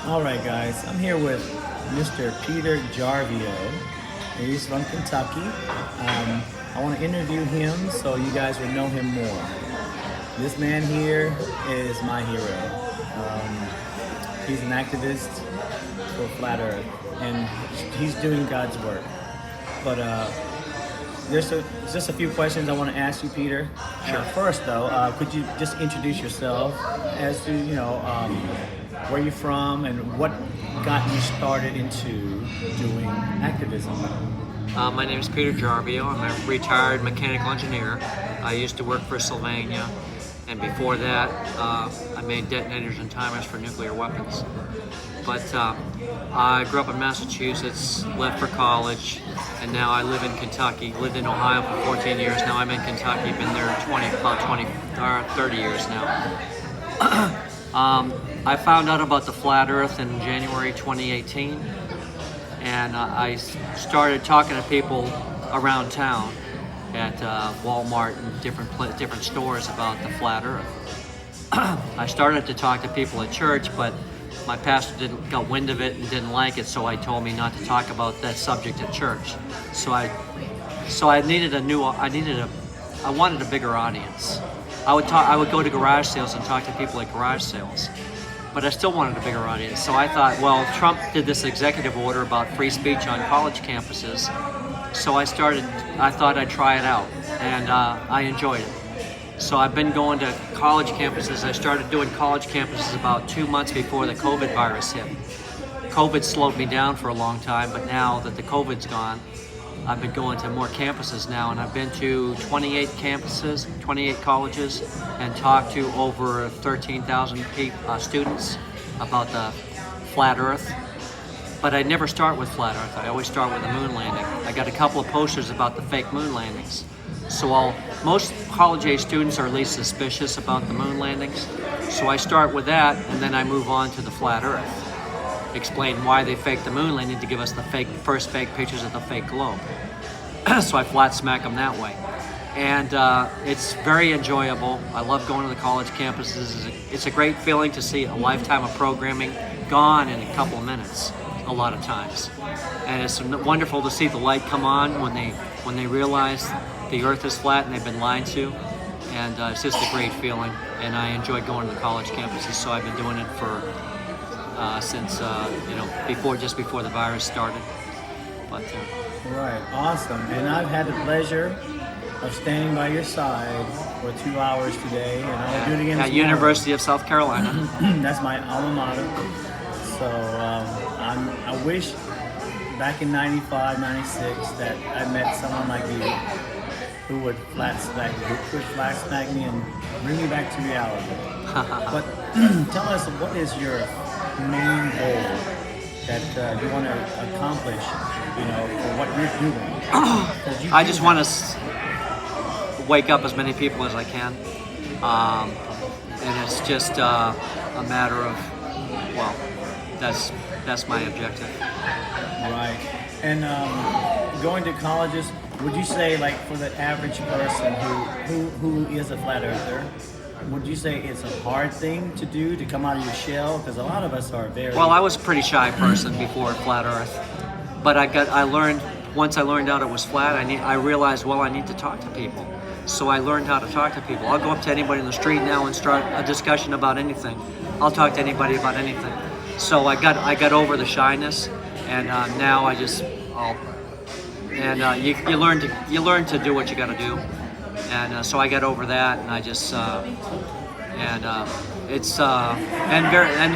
All right, guys, I'm here with Mr. Peter Jarvio. He's from Kentucky. I want to interview him so you guys will know him more. This man here is my hero. He's an activist for Flat Earth, and he's doing God's work. But there's just a few questions I want to ask you, Peter. Sure. First, though, could you just introduce yourself as to where you're from and what got you started into doing activism? My name is Peter Jarvio. I'm a retired mechanical engineer. I used to work for Sylvania, and before that, I made detonators and timers for nuclear weapons. But I grew up in Massachusetts, left for college, and now I live in Kentucky. Lived in Ohio for 14 years. Now I'm in Kentucky. Been there about 30 years now. I found out about the Flat Earth in January 2018, and I started talking to people around town at Walmart and different stores about the Flat Earth. I started to talk to people at church, but my pastor got wind of it and didn't like it, so I told me not to talk about that subject at church. So I wanted a bigger audience. I would go to garage sales and talk to people at garage sales, but I still wanted a bigger audience. So I thought, well, Trump did this executive order about free speech on college campuses, so I thought I'd try it out, and I enjoyed it. So I've been going to college campuses. I started doing college campuses about 2 months before the COVID virus hit. COVID slowed me down for a long time, but now that the COVID's gone, I've been going to more campuses now, and I've been to 28 campuses, 28 colleges, and talked to over 13,000 students about the Flat Earth. But I never start with Flat Earth. I always start with the moon landing. I got a couple of posters about the fake moon landings. So most college-age students are at least suspicious about the moon landings. So I start with that, and then I move on to the Flat Earth. Explain why they faked the moon landing to give us the first fake pictures of the fake globe. So I flat smack them that way. And it's very enjoyable. I love going to the college campuses. It's a great feeling to see a lifetime of programming gone in a couple of minutes, a lot of times. And it's wonderful to see the light come on when they realize the earth is flat and they've been lied to. And it's just a great feeling. And I enjoy going to the college campuses, so I've been doing it for since before the virus started. But Right, awesome. And I've had the pleasure of standing by your side for 2 hours today, and I'll do it again at tomorrow. University of South Carolina. That's my alma mater. So I wish back in 95, 96 that I met someone like you who would flat smack me and bring me back to reality. But tell us, what is your main goal that you want to accomplish, for what you're doing? I just want to wake up as many people as I can, and it's just a matter of, well, that's my objective. Right. And going to colleges, would you say, like, for the average person who is a flat earther, would you say it's a hard thing to do, to come out of your shell? Because a lot of us are very... Well, I was a pretty shy person before Flat Earth, but once I learned out it was flat, I realized, well, I need to talk to people. So I learned how to talk to people. I'll go up to anybody in the street now and start a discussion about anything. I'll talk to anybody about anything. So I got over the shyness, and now you learn to do what you got to do. And so I got over that, and I just and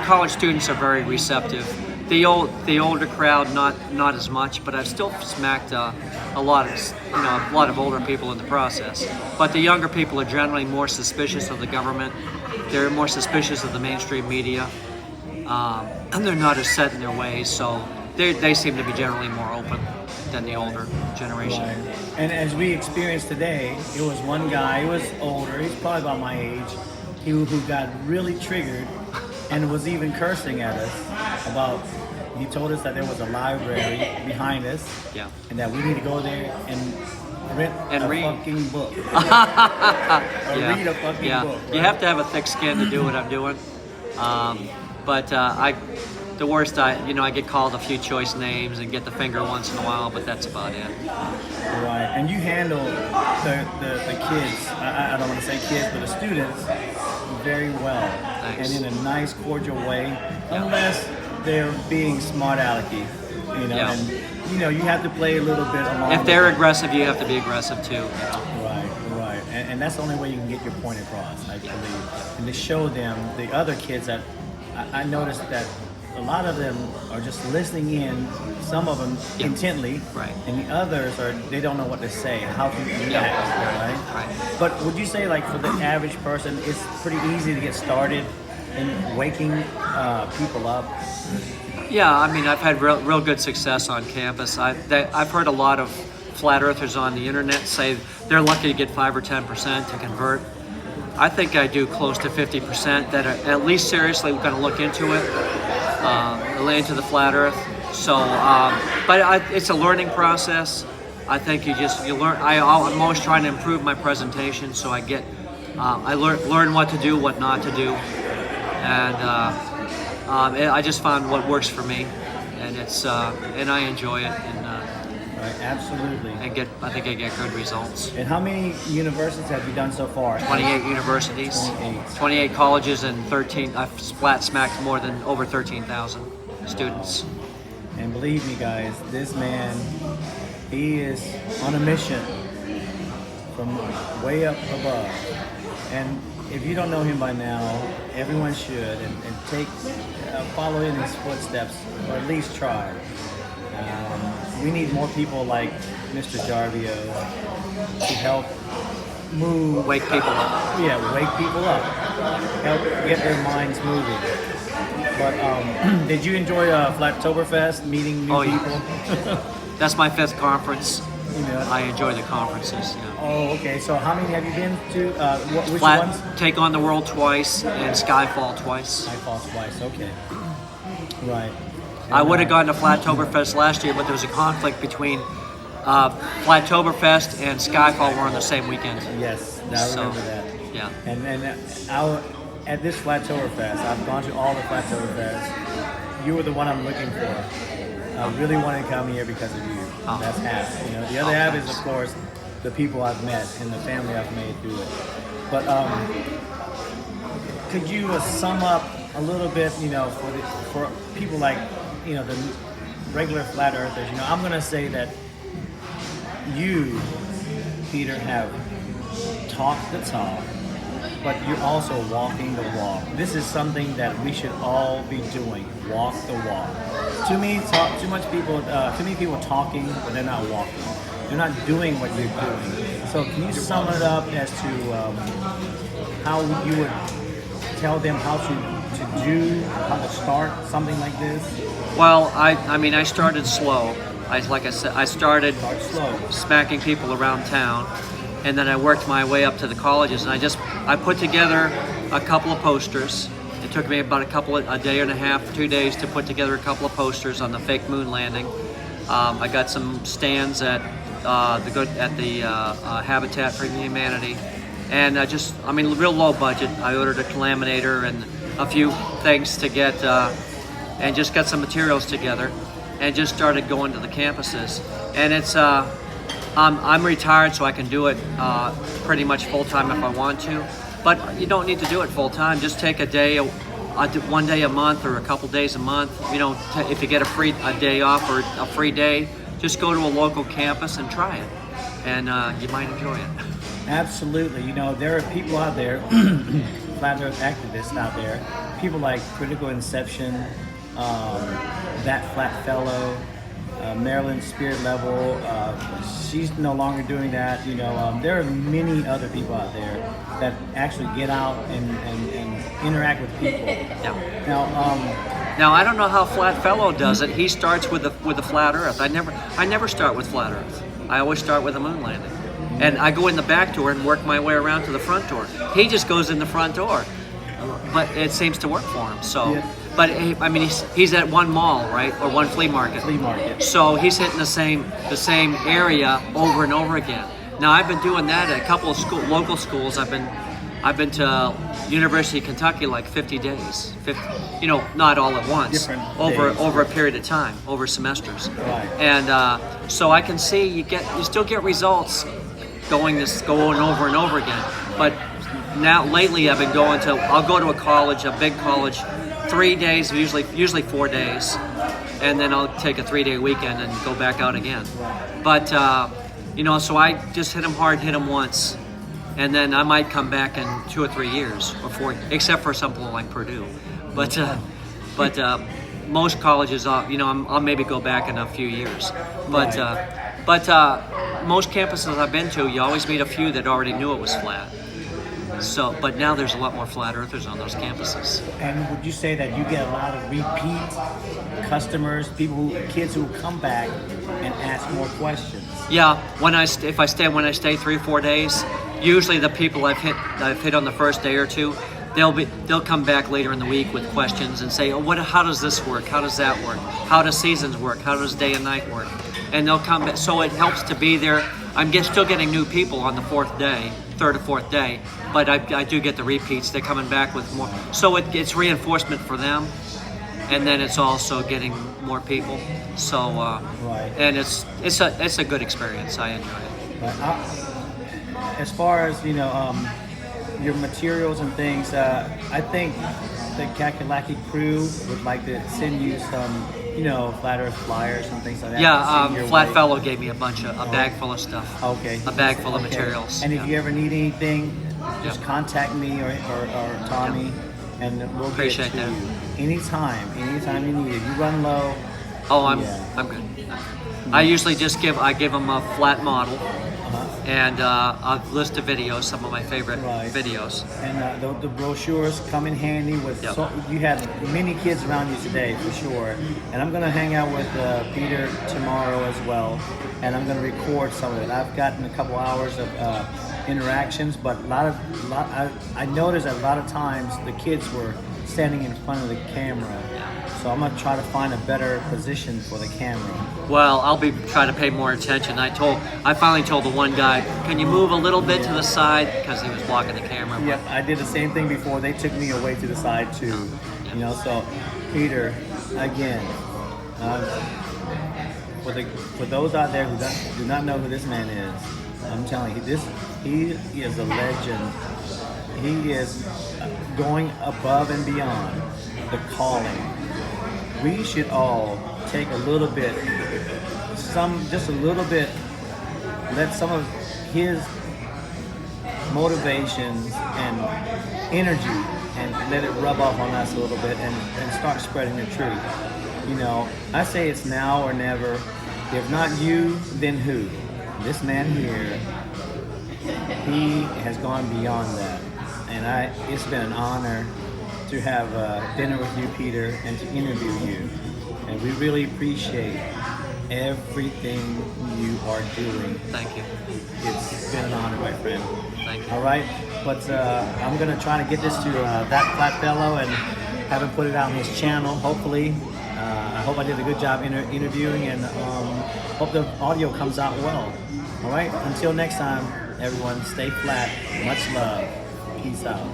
college students are very receptive. The older crowd, not as much, but I've still smacked a lot of older people in the process. But the younger people are generally more suspicious of the government. They're more suspicious of the mainstream media, and they're not as set in their ways. So they seem to be generally more open than the older generation. Right. And as we experienced today, it was one guy, he was older, he's probably about my age, who got really triggered and was even cursing at us about, he told us that there was a library behind us, yeah, and that we need to go there and read a fucking book. Yeah. Read a fucking book. Right? You have to have a thick skin to do what I'm doing. But the worst, I get called a few choice names and get the finger once in a while, but that's about it. Right, and you handle the kids, I don't want to say kids, but the students very well. Thanks. And in a nice, cordial way, unless they're being smart alecky, Yeah. and you have to play a little bit along. If they're with it. aggressive, you have to be aggressive too. Right, and that's the only way you can get your point across, I believe, and to show them the other kids that I noticed that a lot of them are just listening in, some of them intently, Right. and the others they don't know what to say, how to react, Right. But would you say, like, for the average person, it's pretty easy to get started in waking people up? Yeah, I mean, I've had real good success on campus. I've heard a lot of flat earthers on the internet say they're lucky to get 5 or 10% to convert. I think I do close to 50% that are at least seriously going to look into it, into the flat Earth. So, but it's a learning process. I think you learn. I'm always trying to improve my presentation, so I learn what to do, what not to do, and I just found what works for me, and and I enjoy it, Right, absolutely. I think I get good results. And how many universities have you done so far? 28 universities, 28 colleges, and 13. I've smacked more than over 13,000 students. And believe me, guys, this man, he is on a mission from way up above. And if you don't know him by now, everyone should, and follow in his footsteps, or at least try. We need more people like Mr. Jarvio to help Wake people up. Yeah, wake people up, help get their minds moving. But did you enjoy Flattoberfest, meeting new people? That's my 5th conference. Yeah. I enjoy the conferences. Yeah. Oh, okay. So how many have you been to? Which Flat, ones? Take on the World twice and Skyfall twice. I fought twice. Okay. Right. I would have gone to Flattoberfest last year, but there was a conflict between Flattoberfest and Skyfall were on the same weekend. Yes, I remember that. Yeah. And at this Flattoberfest, I've gone to all the Flattoberfests. You were the one I'm looking for. I really want to come here because of you. Oh. That's half. The other half is, of course, the people I've met and the family I've made through it. But could you sum up a little bit, for people like, the regular flat earthers? I'm going to say that you, Peter, have talked the talk, but you're also walking the walk. This is something that we should all be doing. Walk the walk. Too many people talking, but they're not walking. They're not doing what you're doing. So can you sum it up as to how you would tell them how to do, how to start something like this? Well, I started slow. Like I said, I started slow, smacking people around town, and then I worked my way up to the colleges, and I put together a couple of posters. It took me about a day and a half, 2 days to put together a couple of posters on the fake moon landing. I got some stands at the Habitat for Humanity, and real low budget. I ordered a laminator and a few things to get, and just got some materials together, and just started going to the campuses. And it's I'm retired, so I can do it pretty much full time if I want to. But you don't need to do it full time. Just take a day, one day a month, or a couple days a month. If you get a day off or a free day, just go to a local campus and try it, and you might enjoy it. Absolutely. There are people out there, flat earth activists out there, people like Critical Inception, That Flat Fellow, Marilyn Spirit Level. She's no longer doing that. There are many other people out there that actually get out and interact with people. Yeah. Now I don't know how Flat Fellow does it. He starts with the flat Earth. I never start with flat Earth. I always start with a moon landing, and I go in the back door and work my way around to the front door. He just goes in the front door, but it seems to work for him. So. Yeah. But he's at one mall, right, or one flea market. So he's hitting the same area over and over again. Now I've been doing that at a couple of local schools. I've been I've been to University of Kentucky like 50 days, 50, not all at once, Different over days. over a period of time, over semesters. Right. And so I can see you still get results going over and over again. But now lately I've been I'll go to a big college, 3 days, usually 4 days, and then I'll take a 3-day weekend and go back out again. But so I just hit them hard, hit them once, and then I might come back in 2 or 3 years or 4, except for something like Purdue. But most colleges, I'll maybe go back in a few years. But most campuses I've been to, you always meet a few that already knew it was flat. So, but now there's a lot more flat earthers on those campuses. And would you say that you get a lot of repeat customers, kids who come back and ask more questions? Yeah, when I stay 3 or 4 days, usually the people I've hit on the first day or two, they'll come back later in the week with questions and say, how does this work? How does that work? How does seasons work? How does day and night work? And they'll come back. So it helps to be there. I'm still getting new people on the third or fourth day, but I do get the repeats. They're coming back with more. So it's reinforcement for them, and then it's also getting more people. So Right. and it's a good experience. I enjoy it. But as far as your materials and things, I think the Kakalaki crew would like to send you some, flat earth flyers and things like that. Yeah, Send your Flat way. Fellow gave me a bag full of stuff. Okay. A bag full of Okay. materials. And if you ever need anything, just Yeah. contact me or Tommy, and we'll Appreciate get to that. you anytime you need it. You run low. Oh, I'm Yeah. good. I usually just give them a flat model Uh-huh. and a list of videos, some of my favorite Right. videos. And the brochures come in handy with. Yep. So you have many kids around you today for sure. And I'm gonna hang out with Peter tomorrow as well, and I'm gonna record some of it. I've gotten a couple hours of interactions, but I noticed that a lot of times the kids were standing in front of the camera. So I'm gonna try to find a better position for the camera. Well, I'll be trying to pay more attention. I finally told the one guy, can you move a little bit to the side, because he was blocking the camera. Yep, I did the same thing before. They took me away to the side too. So Peter, again, for those out there who do not know who this man is, I'm telling you, he is a legend. He is going above and beyond the calling. We should all take a little bit, let some of his motivations and energy and let it rub off on us a little bit and start spreading the truth. I say it's now or never. If not you, then who? This man here, he has gone beyond that. And it's been an honor to have dinner with you, Peter, and to interview you. And we really appreciate everything you are doing. Thank you. It's been an honor, my friend. Thank you. All right, but I'm gonna try to get this to that flat fellow and have him put it out on his channel. Hopefully, I hope I did a good job interviewing, and hope the audio comes out well. All right, until next time, everyone, stay flat. Much love. Peace out.